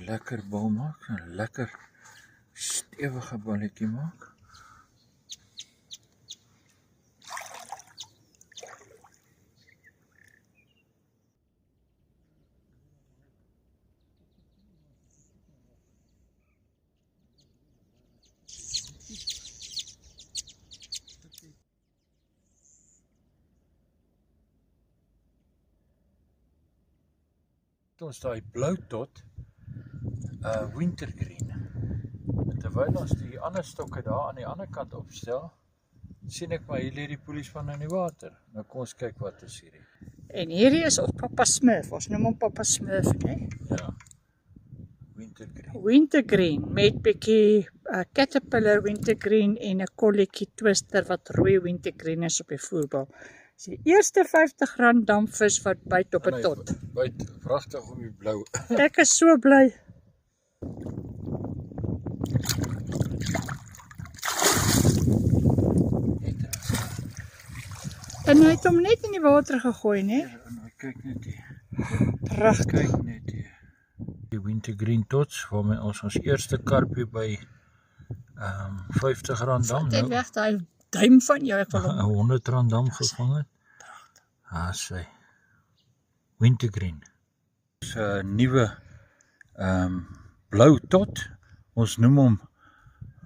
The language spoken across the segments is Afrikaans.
lekker bal maak, 'n lekker stewige balletjie maak. Ons daai blou tot wintergreen. Terwyl ons die ander stokke daar aan die ander kant opstel, sien ek maar hier lê die poeliespan in die water. Nou kom ons kyk wat is hierdie. En hierdie is ons Papa Smurf. Ons noem hom Papa Smurf, né? Ja. Wintergreen. Wintergreen met bietjie caterpillar wintergreen en 'n kolletjie twister wat rooi wintergreen is op die voerbal. Dis die eerste R50 damvis wat byt op 'n tot. Byt pragtig op die blou. Ek is so bly. En hy het hom net in die water gegooi, né? Kyk net hier. Pragtig. Kyk net hier. Die wintergreen tots waarmee ons eerste karpie by R50 dam. Dit weg daai duim van jou, ek wil hom. R100 dam gevang het. Sy. Wintergreen. Dis 'n nuwe blou tot. Ons noem hom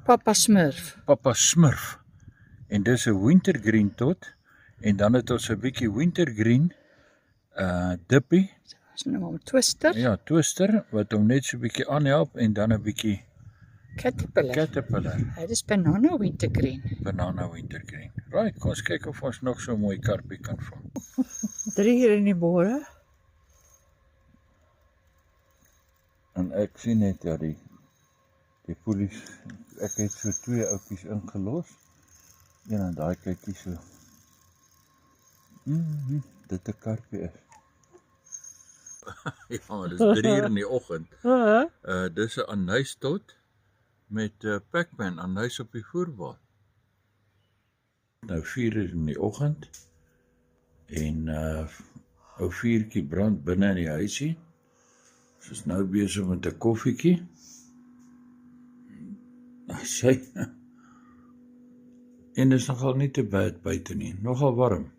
Papa Smurf. Papa Smurf. En dis 'n wintergreen tot. En dan het ons 'n bietjie wintergreen dippie. Ons noem hom twister. Ja, twister wat hom net so 'n bietjie aanhelp en dan 'n bietjie caterpillar. Dit is banana wintergreen. Banana wintergreen. Right, kom ons kyk of ons nog so 'n mooi karpie kan vang. 3 hier in die bore. En ek sien net ja die poelies, ek het so 2 ouppies ingelos. Een aan daai kykie so. Dit 'n karpie is. Ja, dis 3 uur in die oggend. Dis 'n anystot met Pac-Man anys op die voerbal. Nou 4 uur in die oggend en ou vuurtjie brand binne in die huisie. Ons is nou besig met 'n koffietjie. Sy. En dis nogal nie te bad buite nie, nogal warm.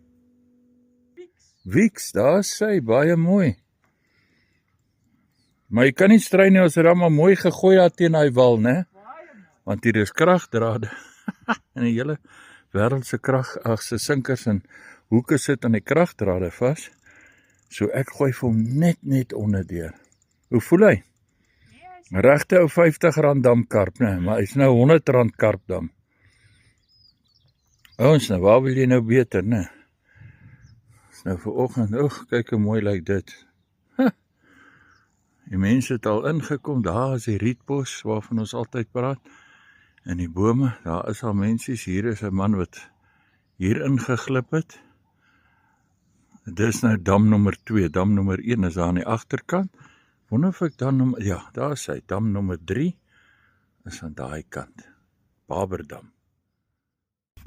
Wieks, daar is sy, baie mooi. Maar jy kan nie stry nie, ons het hom maar mooi gegooi daar teen hy wal, né? Want hier is kragdrade. En die hele wêreld se se sinkers en hoeke sit aan die kragdrade vas. So ek gooi vir hom net onderdeur. Hoe voel hy? Regte ou R50 damkarp, né? Maar hy's nou R100 karpdam. Ons nou, waar wil jy nou beter, né? Is nou vanoggend, kyk hoe mooi lyk dit. Die mense het al ingekom, daar is die rietbos waarvan ons altyd praat. En die bome, daar is al mensies, hier is 'n man wat hier ingeglip het. Dis nou dam nommer 2, dam nommer 1 is daar aan die agterkant. Wonder of ek dan, ja, daar is hy, dam nommer 3 is aan daai kant, Baberdam.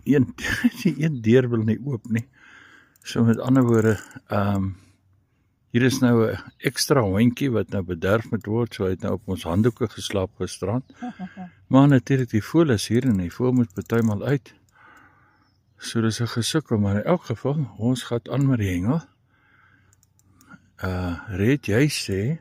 Die een deur wil nie oop nie. So met ander woorde, hier is nou 'n ekstra hondjie wat nou bederf moet word, so hy het nou op ons handdoeke geslaap gisterand. Maar natuurlik die voël is hier en die voël moet partymal uit. So dis 'n gesukkel, maar in elk geval, ons gaan aan met die hengel. Red, jy sê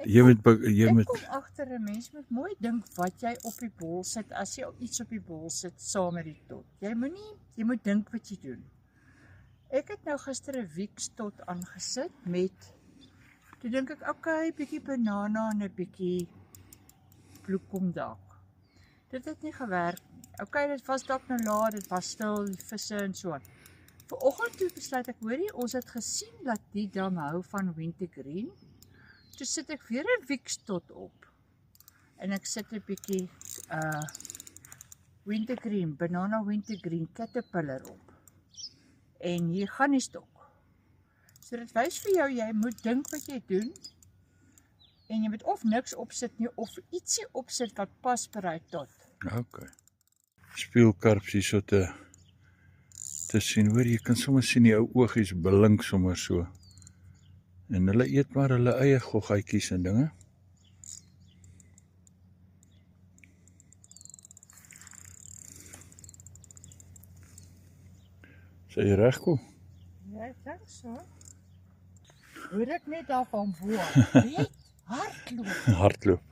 jy moet kom agter 'n mens moet mooi dink wat jy op die bol sit as jy iets op die bol sit saam met die tot. Jy moet dink wat jy doen. Ek het nou gister 'n Wieks tot aangesit met, toe dink ek, okay, bietjie banana en 'n bietjie bloekomdak. Dit het nie gewerk. Okay, dit was dalk nou laat, dit was stil, die visse en so aan. Vanoggend toe besluit ek, hoorie, ons het gesien dat die dam hou van wintergreen. Toe sit ek weer 'n Wieks tot op. En ek sit 'n bietjie wintergreen, banana wintergreen caterpillar op. En hier gaan die stok. So dit wys vir jou, jy moet dink wat jy doen. En jy moet of niks opsit nie, of ietsie opsit wat pas by daai tot. Okay. Speelkarps hier so te sien, hoor, jy kan sommer sien die ou oogies blink sommer so. En hulle eet maar hulle eie goggetjies en dinge. Sê jy reg, Koel? Ja, ek dink so. Hoor ek net daar van bo. Net hardloop. Hardloop.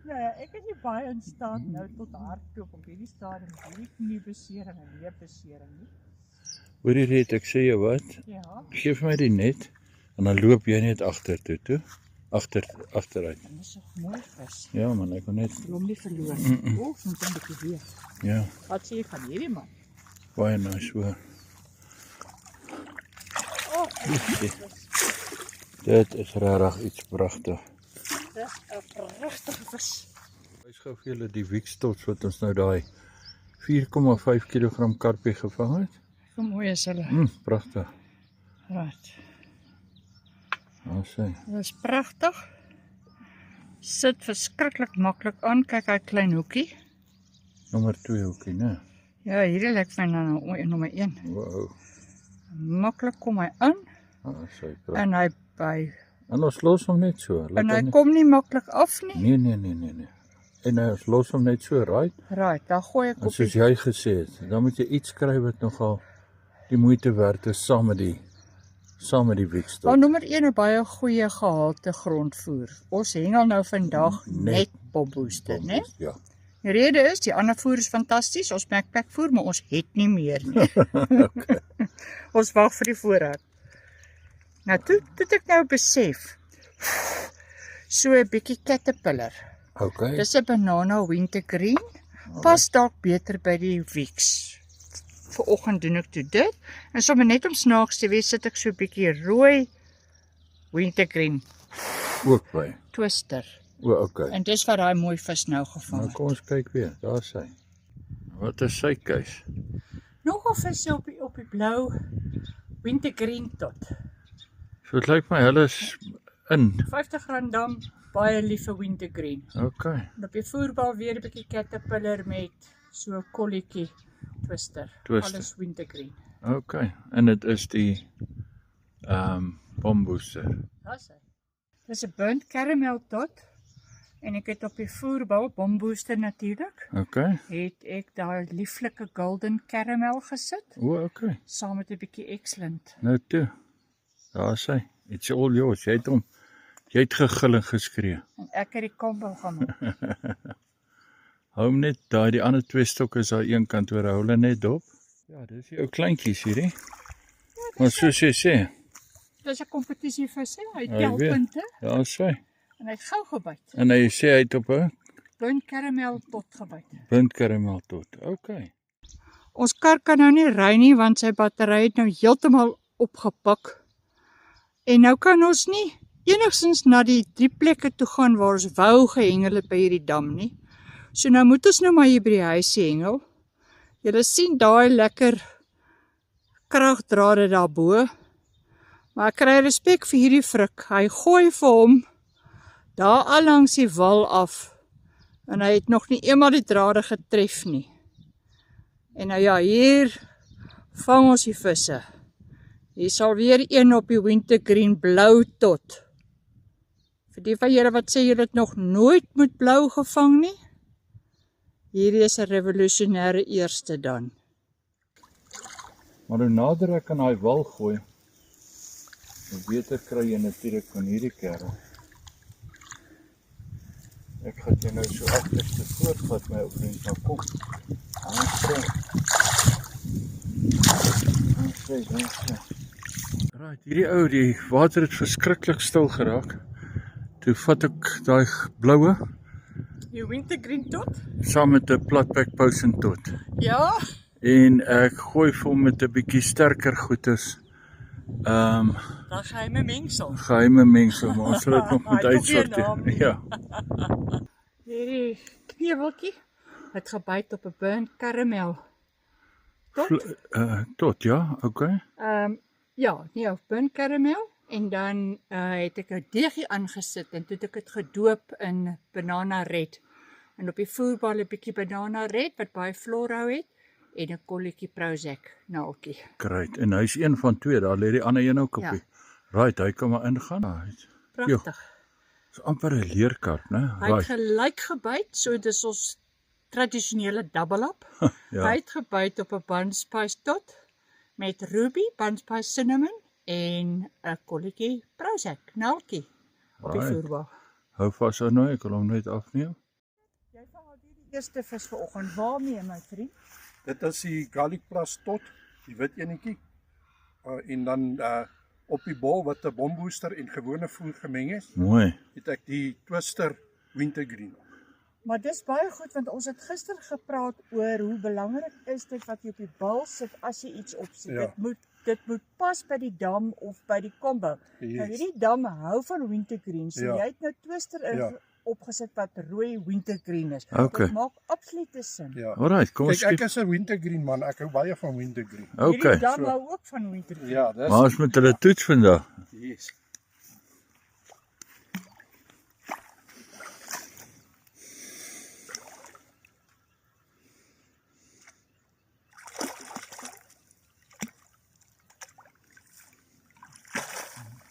Nou ja, ek is nie baie in staat nou tot hardloop op hierdie stadium. Hierdie kniebesering en leebesering nie. Hoorie Red, ek sê jou wat, Ja. geef my die net, en dan loop jy net agtertoe toe. Agteruit. En dis 'n mooi vis. Ja man, ek wil net, Ek wil hom nie verloor. Moet 'n bietjie weer. ja, Wat sê jy van hierdie man? baie nice hoor. Oh, Dit is regtig iets pragtig. dis 'n pragtige vis. Wys gou vir julle die wiekstots wat ons nou daai 4,5 kg karpie gevang het. Hoe mooi is hulle. Pragtig. Right. Daar sê. Dis pragtig. Sit verskriklik maklik aan. Kyk hy klein hoekie. Nommer 2 hoekie, né? Ja, hierdie lyk my nou nommer 1. Wow. Maklik kom hy aan Sê pragtig. en hy by En ons los hom net so. en hy kom nie maklik af nie. Nee. En ons los hom net so, right? Right, dan gooi ek En op soos die jy gesê het, dan moet jy iets kry wat nogal die moeite werd is saam met die wiekstok. Maar nommer 1 'n baie goeie gehalte grondvoer. Ons hengel nou vandag net bombooster, né? Ja. Die rede is die ander voer is fantasties. Ons backpack voer, maar ons het nie meer nie. Ons wag vir die voorraad. Nou toe het ek nou besef. So 'n bietjie caterpillar. Okay. Dis 'n banana wintergreen. Pas dalk beter by die Wieks. Vanoggend doen ek toe dit en sommer net om snaaks te wees sit ek so 'n bietjie rooi wintergreen Ook by. twister. Okay. En dis wat daai mooi vis nou gevang Nou het. kom ons kyk weer. Daar is hy. Wat is sy keus? Nog 'n vis op die blou wintergreen tot. So dit lyk my hulle is in. R50 dam, baie lief vir wintergreen. Okay. En op die voerbal weer 'n bietjie caterpillar met so 'n kolletjie twister. Alles wintergreen. Okay. En dit is die bombooster. Daar's hy. Dis 'n burnt caramel tot. En ek het op die voerbal bombooster natuurlik. Okay. Het ek daai lieflike golden caramel gesit Okay. saam met 'n bietjie excellent. Nou toe. Daar is hy. It's all yours. Jy het gegil en geskree. En ek het die combo gemaak. Hou hom net daai die ander twee stokke is daar een kant oor hou hulle net dop. Ja, dis die ou kleintjies hierdie. Maar soos jy sê, Dis 'n kompetisie vis, hè? Hy Hy tel weet. punte daar is hy. en hy het gou gebyt. En hy sê hy het op 'n Burnt caramel tot gebyt. burnt caramel tot. Okay. Ons kar kan nou nie ry nie want sy battery het nou heeltemal opgepak. En nou kan ons nie enigstens na die 3 plekke toe gaan waar ons wou gehengel het by hierdie dam nie. So nou moet ons nou maar hier by die huisie hengel. Julle sien daai lekker kragdrade daarbo. Maar ek kry respek vir hierdie frik. Hy gooi vir hom daar al langs die wal af. En hy het nog nie eenmal die drade getref nie. En nou ja, hier vang ons die visse. Hier sal weer een op die wintergreen blou tot. Vir die van julle wat sê julle het nog nooit met blou gevang nie. Hierdie is 'n revolusionêre eerste dan. Maar hoe nader ek aan daai wal gooi, hoe beter kry jy natuurlik van hierdie kerel. Ek gaan jy nou so agterste voortvat my ou vriend, maar kom. Sê. Right, hierdie ou, die water het verskriklik stil geraak. Toe vat ek daai bloue Die wintergreen tot? saam met 'n platback poussin tot. Ja. En ek gooi vir hom met 'n bietjie sterker goedes. Dan geheime mengsel. Geheime mengsel, maar ons sal dit nog moet Hy het nog nie 'n uitsorteer. naam nie. Ja. Hierdie kneweltjie het gebyt op 'n burnt caramel. Tot? Tot, ja, okay. Ja, nee, of burnt caramel. En dan het ek 'n deegie aangesit en toe het ek dit gedoop in banana red. En op die voerbal 'n bietjie banana red wat baie florhou het en 'n kolletjie Prozac naaltjie. Great. En hy's een van twee, daar lê die ander een ook op Ja. die Right, hy kan maar ingaan. Pragtig. Dis amper 'n leerkap, né? Hy het gelyk gebyt, so dis ons tradisionele double-up. Ja. Hy het gebyt op 'n bunspice tot met ruby, bunspice cinnamon en 'n kolletjie Prozac, knaltjie op die Right. voerbal. Hou vas aan nou, ek wil hom net afneem. Jy vang al die eerste vis vanoggend. Waarmee, my vriend? Dit is die garlic plus tot, die wit enetjie. En dan op die bol wat 'n bombooster en gewone voer gemeng is, Mooi. het ek die twister wintergreen. Maar dis baie goed want ons het gister gepraat oor hoe belangrik is dit wat jy op die bal sit as jy iets opsit. Ja. Dit moet pas by die dam of by die combo. Yes. Nou hierdie dam hou van wintergreen. So Ja. jy het nou twister Ja. opgesit wat rooi wintergreen is. Okay. Dit maak absolute sin. Ja. Alright, kom ons Kyk, ek skiep. is 'n wintergreen man, ek hou baie van wintergreen. Okay. Hierdie dam so. hou ook van wintergreen. Ja, dis Maar ons moet hulle toets vandag. yes.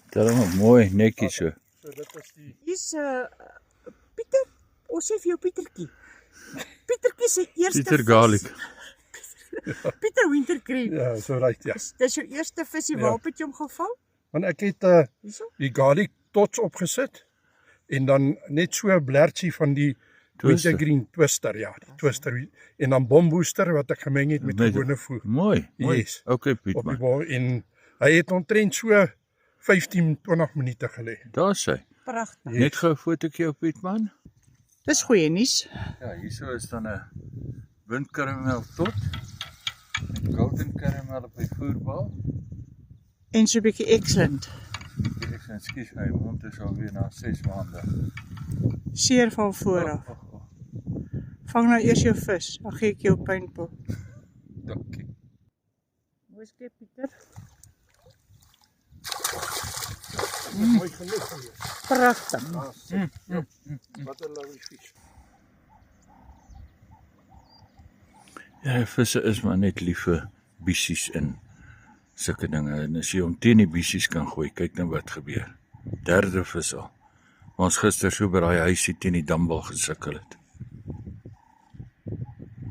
Dit is nog mooi netjies so. So dit is die Hier's Pieter, ons sê vir jou Pietertjie. Pietertjie se eerste Pieter garlic. Pieter wintergreen. ja, so right ja. Dis jou eerste visie, Ja. waarop het jy hom gevang? Want ek het Hierso? die garlic tots opgesit en dan net so 'n blertjie van die Twister. wintergreen twister, ja, die twister en dan bombooster wat ek gemeng het met gewone voer Mooi. Mooi. Yes. Okay, Piet op die man. bal en hy het omtrent so 15-20 minute gelê. Daar sê. Pragtig. Net gou 'n fotootjie op Piet man. Dis goeie nuus. Ja, hierso is dan 'n windkaramel tot. En golden caramel op die voerbal. En so 'n bietjie excellent. Ek sê skus, my mond is alweer na 6 maande. Seer van vooraf. Vang nou eers jou vis, dan gee ek jou pynpil. Dankie. Mooi skep Pieter. Mooi genoeg gewees. Pragtig. Wat 'n lovely vis. Ja, visse is maar net lief vir bissies in sulke dinge. En as jy hom teen die bissies kan gooi, kyk nou wat gebeur. Derde vis al. Ons gister so by daai huisie teen die damwal gesukkel het.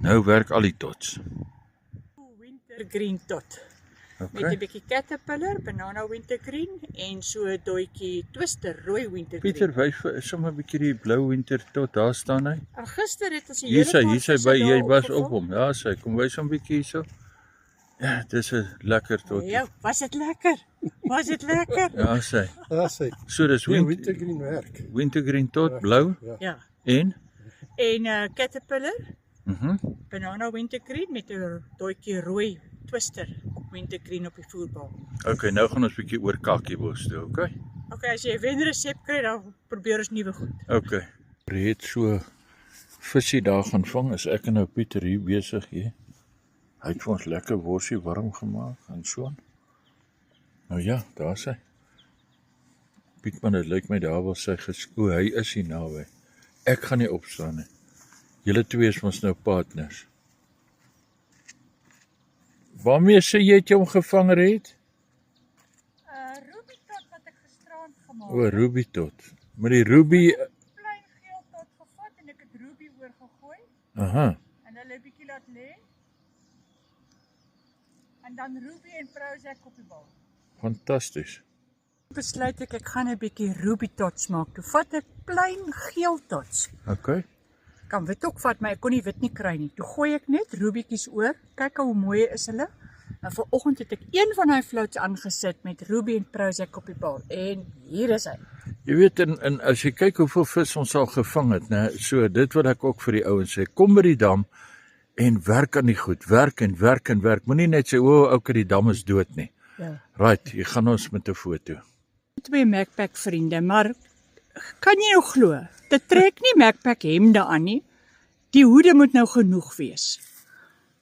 Nou werk al die tots. Wintergreen tot. Met 'n Okay. bietjie caterpillar, banana wintergreen en so 'n doetjie twister rooi wintergreen. Pieter, wys vir sommer 'n bietjie die blou winter tot. Daar staan hy. En gister het ons die Hier hele sy visse by jy daar was opgevang. op hom. Ja, sy kom wys hom bietjie hierso. Ja, dis 'n lekker tot. Ja, was dit lekker? Was dit lekker? Ja, sy. Ja, sê. So dis Wintergreen werk. wintergreen tot blou Ja. en En caterpillar, banana wintergreen met 'n doetjie rooi twister op wintergreen op die voerbal. Okay, nou gaan ons bietjie oor kakiebos toe, okay? Okay, as jy 'n wenresep kry, dan probeer ons nuwe goed. Okay. Hy het so visie daar gaan vang as ek en nou Pieter hier besig hier. Hy het vir ons lekker worsie warm gemaak en so aan. Nou ja, daar is hy. Pietman, dit lyk my daar was sy hy is hier naby. Ek gaan nie opstaan nie. Julle twee is mos nou partners. Waarmee sê jy het hom gevang het? Ruby tot wat ek gisterand gemaak O, Ruby tot. Maar die Ruby, Klein geel tot gevat en ek het Ruby oorgegooi aha. en hulle 'n bietjie laat lê. En dan Ruby en Prozac op die bal. Fantasties. Besluit ek gaan 'n bietjie Ruby tots maak. Toe vat ek klein geel tots. Okay. Kan wit ook vat, maar ek kon nie wit nie kry nie. Toe gooi ek net rubietjies oor. Kyk hoe mooi is hulle. En vanoggend het ek een van daai floats aangesit met Ruby en Prozac op die bal. En hier is hy. Jy weet en as jy kyk hoeveel vis ons al gevang het, né, so dit wat ek ook vir die ouens sê, kom by die dam en werk aan die goed, werk en werk en werk. Moenie net sê o, ouke die dam is dood nie. Ja. Right, jy gaan ons met 'n foto. Twee Macpac vriende, maar kan jy nou glo? Dit trek nie Macpac hemde aan nie. Die hoede moet nou genoeg wees.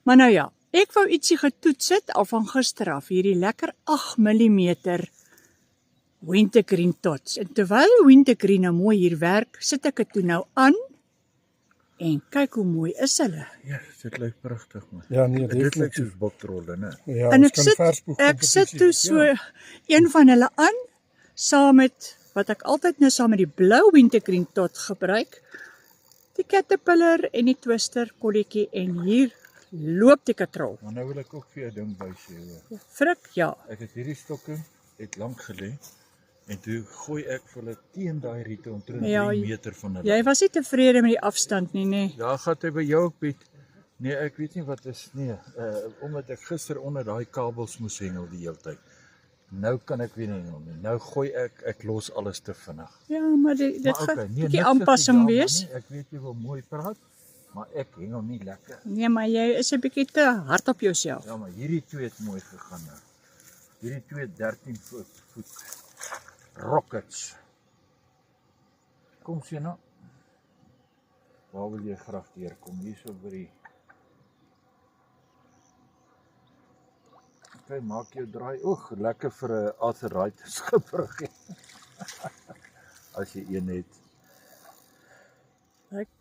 Maar nou ja, ek wou ietsie getoets het al van gister af, hierdie lekker 8 mm wintergreen tots. En terwyl wintergreen nou mooi hier werk, sit ek dit toe nou aan. En kyk hoe mooi is hulle. Ja, dit lyk pragtig man. Ja, nee, Dit lyk definitief. soos boktrolle, né? Ja, En ons ek kan sit verspoeg ek sit toe competisie. so een van hulle aan saam met, wat ek altyd nou saam met die blou wintergreen tot gebruik, die caterpillar en die twister kolletjie en hier loop die katrol. Maar nou wil ek ook vir jou ding bysê hoor. Frik, ja. Ek het hierdie stokke het lank gelê en toe gooi ek vir hulle teen daai riete omtrent 3 meter van hulle. Jy was nie tevrede met die afstand nie, nee. Ja, gaat hy by jou ook Piet? Nee, ek weet nie wat is nie. Omdat ek gister onder daai kabels moes hengel die hele tyd. Nou kan ek weer nie hengel nie. Nou gooi ek los alles te vinnig. Ja, maar dit Maar gaan okay, nee, bietjie niks aanpassing vir die dame wees. nie. Ek weet jy wil mooi praat, maar ek hengel nie lekker. Nee, maar jy is 'n bietjie te hard op jouself. Ja, maar hierdie twee het mooi gegaan nou. Hierdie twee 13 voet rockets. Kom sien nou. Waar wil jy graag deurkom? Hierso by die. Okay, maak jou draai. Oeg, lekker vir 'n arthritis skipper. As jy een het. Ek-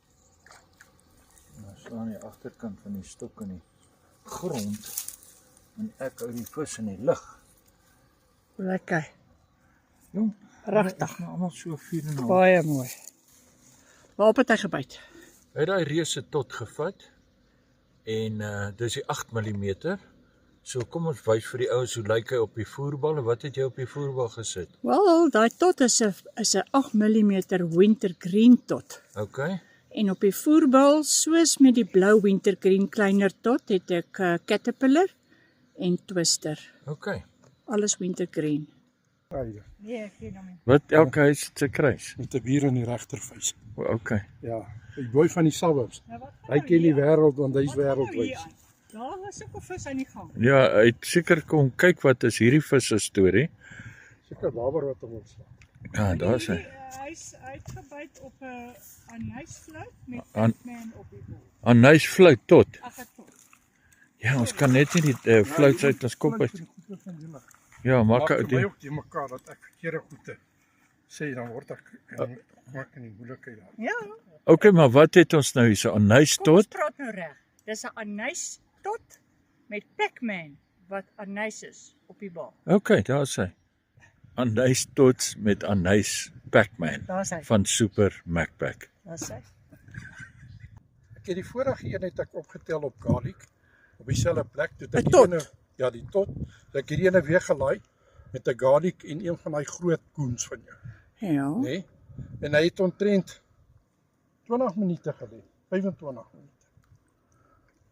Nou staan die agterkant van die stok in die grond en ek hou die vis in die lug. Lekker. Jong, Pragtig. is nou almal so 4,5. Baie mooi. Waarop het hy gebyt? Hy het daai reuse tot gevat en dis die 8 mm. So kom ons wys vir die ouens hoe lyk hy op die voerbal. Wat het jy op die voerbal gesit? Wel, daai tot is 'n 8 mm wintergreen tot. Okay. En op die voerbal, soos met die blou wintergreen kleiner tot, het ek caterpillar en twister. Okay. Alles wintergreen. Ryder, Nee, geen hom nie. Wat elke huis het sy kruis. met 'n bier in die regtervuis. Okay. Ja, die boy van die suburbs. Nou wat Hy ken die wêreld want hy's wêreldwyd. Daar was ook 'n vis aan die gang. Ja, hy het seker kom kyk wat is hierdie vis se storie. Seker baber wat hom ontslaan. Ja, daar's hy. Hy's uitgebyt op 'n anysfluit met An- man op die bol. Anys fluit tot. Ag, tot. Ja, ons kan net nie die fluits uit ons kop uit. Ja, Maak maak vir my die ook die mekaar dat ek verkeerde goede sê dan word ek maak in die moeilikheid daar. Ja, Okay, maar wat het ons nou hier so anys kom ons tot? praat nou reg. Dis 'n anys tot met Pac-Man wat anys is op die bal. Okay, daar's hy. Anys tot met anys Pac-Man Daar's hy. van Super Macpac. Daar's hy. Ek het die vorige een het ek opgetel op garlic op dieselfde plek toe Die ek tot? ja, die tot. Ek hierdie ene weer gelaai met 'n garlic en een van daai groot koens van jou, Ja. nê? Nee? En hy het omtrent 20 minute gelê, 25 minute.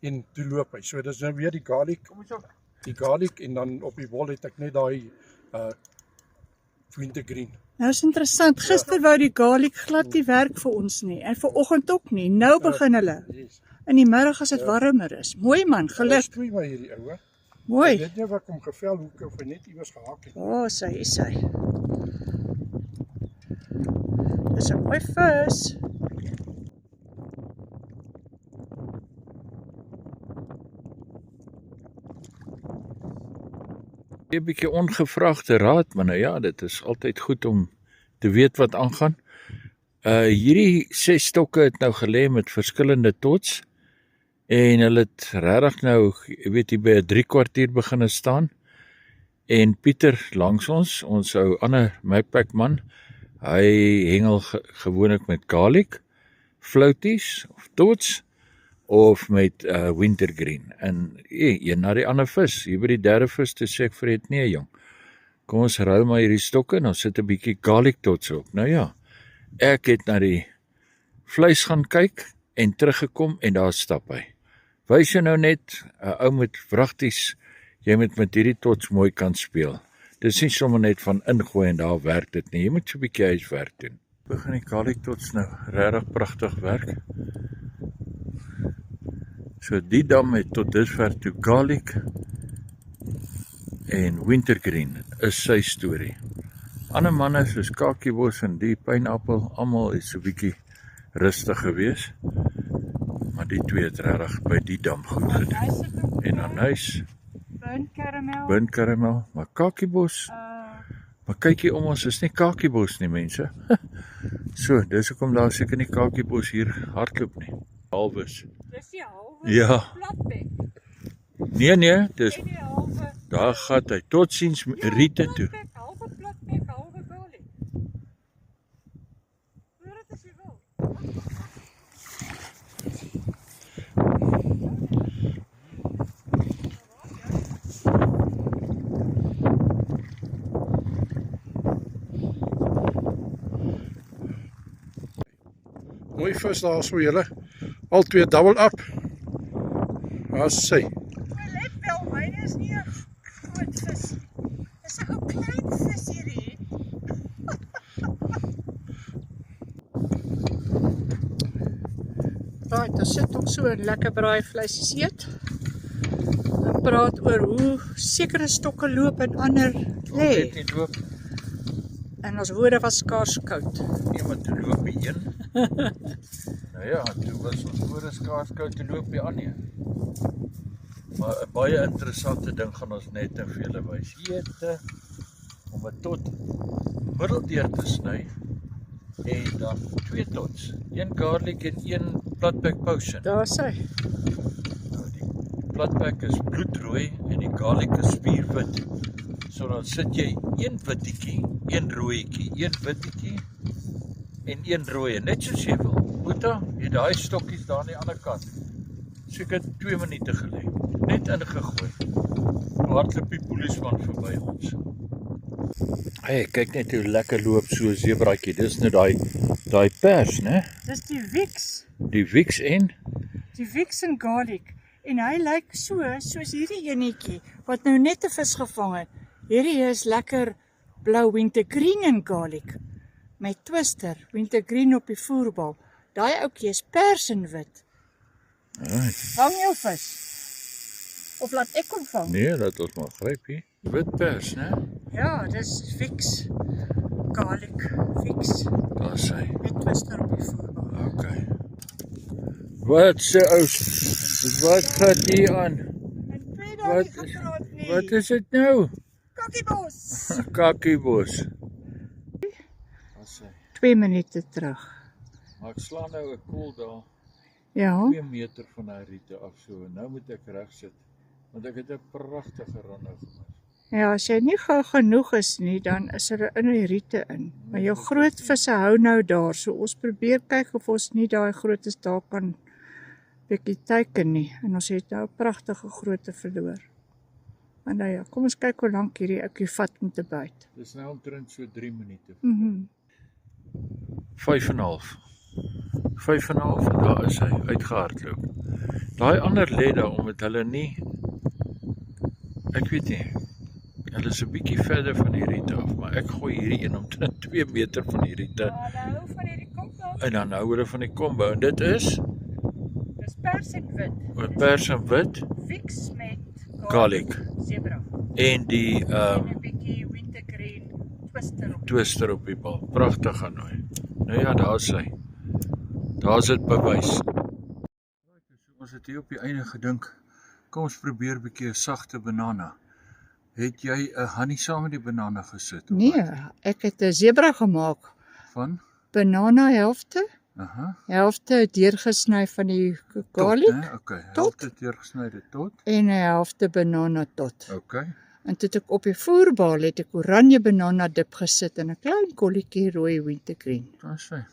En toe loop hy. So dis nou weer die garlic. Die garlic en dan op die wol het ek net daai wintergreen. Nou is interessant. Gister wou die garlic glad nie werk vir ons nie en vanoggend ook nie. Nou begin hulle. Yes. In die middag as dit warmer is. Mooi man, Hy geluk. stoei my hierdie ou, hè. Mooi. Ek weet nie wat hom gevel hoe of hy net iewers gehaak het. Sy is hy. Dis 'n mooi vis. 'n bietjie ongevraagde raad, maar nou ja, dit is altyd goed om te weet wat aangaan. Hierdie 6 stokke het nou gelê met verskillende tots en hulle het regtig nou, jy weet, hier by 'n 3 kwartier begine staan. En Pieter langs ons ou ander Macpac man, hy hengel gewoonlik met garlic, flouties of tots of met wintergreen en een na die ander vis. Hier by die derde vis toe sê ek vir het nee jong. Kom ons ruil maar hierdie stokke en ons sit 'n bietjie garlic tots op. Nou ja, ek het na die vleis gaan kyk en teruggekom en daar stap hy. Wys jy nou net 'n ou met vragties, jy moet met hierdie tots mooi kan speel. Dis nie sommer net van ingooi en daar werk dit nie. Jy moet so 'n bietjie huiswerk doen. Begin die garlic tots nou regtig pragtig werk. So die dam het tot dusver toe garlic en wintergreen is sy storie. Ander manne soos kakiebos en die pineappel, almal is so 'n bietjie rustig geweest. Maar die twee het regtig by die dam goed gedoen. En anys, burnt karamel, maar kakiebos, maar kyk hier om ons is nie kakiebos nie mense. So, dis hoekom daar seker nie kakiebos hier hardloop nie. Halwes. Dis die halwe Ja. platbek. Nee, dis Die halwe daar gaan hy. Totsiens Riete toe. halwe platbek, halwe garlic. Mooi vis daar so julle. Al twee double up. Daar's sy. Let wel, myne is nie 'n groot vis nie. Dis 'n ou klein vis hierdie. Right, ons sit ook so 'n lekker braai vleisies eet. En praat oor hoe sekere stokke loop en ander lê. Net loop. En ons woorde was skaars koud. Iemand te loop die een. Nou ja, toe was ons woorde skaars koud te loop die ander. Maar 'n baie interessante ding gaan ons net vir julle wys. Jete, om dit tot middeldeur te sny en dan 2 tots. 1 garlic en 1 platback potion. Daar sê. Nou, die platback is bloedrooi en die garlic is spierwit. So dan sit jy 1 wittetjie, 1 rooietjie, 1 wittetjie en 1 rooi, net soos jy wil. Boeta, jy daai stokkies daar aan die ander kant. Seker 2 minute gelê. Net ingegooi. Hardloop die polisman verby ons. Hey, kyk net hoe lekker loop so 'n sebraatjie. Dis nou daai pers, né? Dis die Wix. Die Wix en Die Wix en garlic. En hy lyk soos hierdie enetjie wat nou net 'n vis gevang het. Hierdie is lekker blou wintergreen en garlic. Met twister, wintergreen op die voerbal. Daai ouetjie is pers en wit. Vang jou vis. Of laat ek hom vang? nee, laat ons maar gryp hier. Wit pers, né? Ja, dis Wix. Garlic, Wix. Daar sê. Met twister op die voerbal. Okay. Wat sê ou? Wat gaan hier aan? En 2 dae nie gepraat nie. Wat is dit nou? Kakkiebos. Kakkiebos. Wat sê? 2 minute terug. Maar ek slaan nou 'n koel daar. Ja. 2 meter van daai riete af so. Nou moet ek reg sit. Want ek het 'n pragtige ronde gemis. Ja, as jy nie gou genoeg is nie, dan is er in die riete in. Maar jou groot visse hou nou daar, so ons probeer kyk of ons nie daai grootes daar kan bietjie teiken nie. En ons het nou 'n pragtige groote verloor. Maar nou ja, kom ons kyk hoe lank hierdie ouetjie vat om te byt. Dis nou omtrent so 3 minute. 5,5. 5,5 en daar is hy uitgehardloop. Daai ander lê daar omdat hulle nie, ek weet nie, hulle is 'n bietjie verder van die riete af, maar ek gooi hierdie een omtrent 2 meter van die riete Ja, nou van hierdie kombo. en dan hou hulle van die kombo en dit is Dis pers en wit. pers en wit, Wix met garlic zebra. en die En 'n bietjie wintergreen twister op. twister op die bal. Pragtig genooi. Nou ja, daar is hy. Daar's dit bewys. Ons het hier op die einde gedink, kom ons probeer 'n bietjie 'n sagte banana. Het jy 'n honey saam met die banana gesit? Of Nee, wat? ek het 'n zebra gemaak. Van? Banana helfte, Aha. helfte deurgesny van die garlic Tot, né? Okay. Tot. Helfte deurgesnyde tot. en 'n helfte banana tot. Okay. En toe het ek op die voerbal het ek oranje banana dip gesit en 'n klein kolletjie rooi wintergreen. Daar is hy.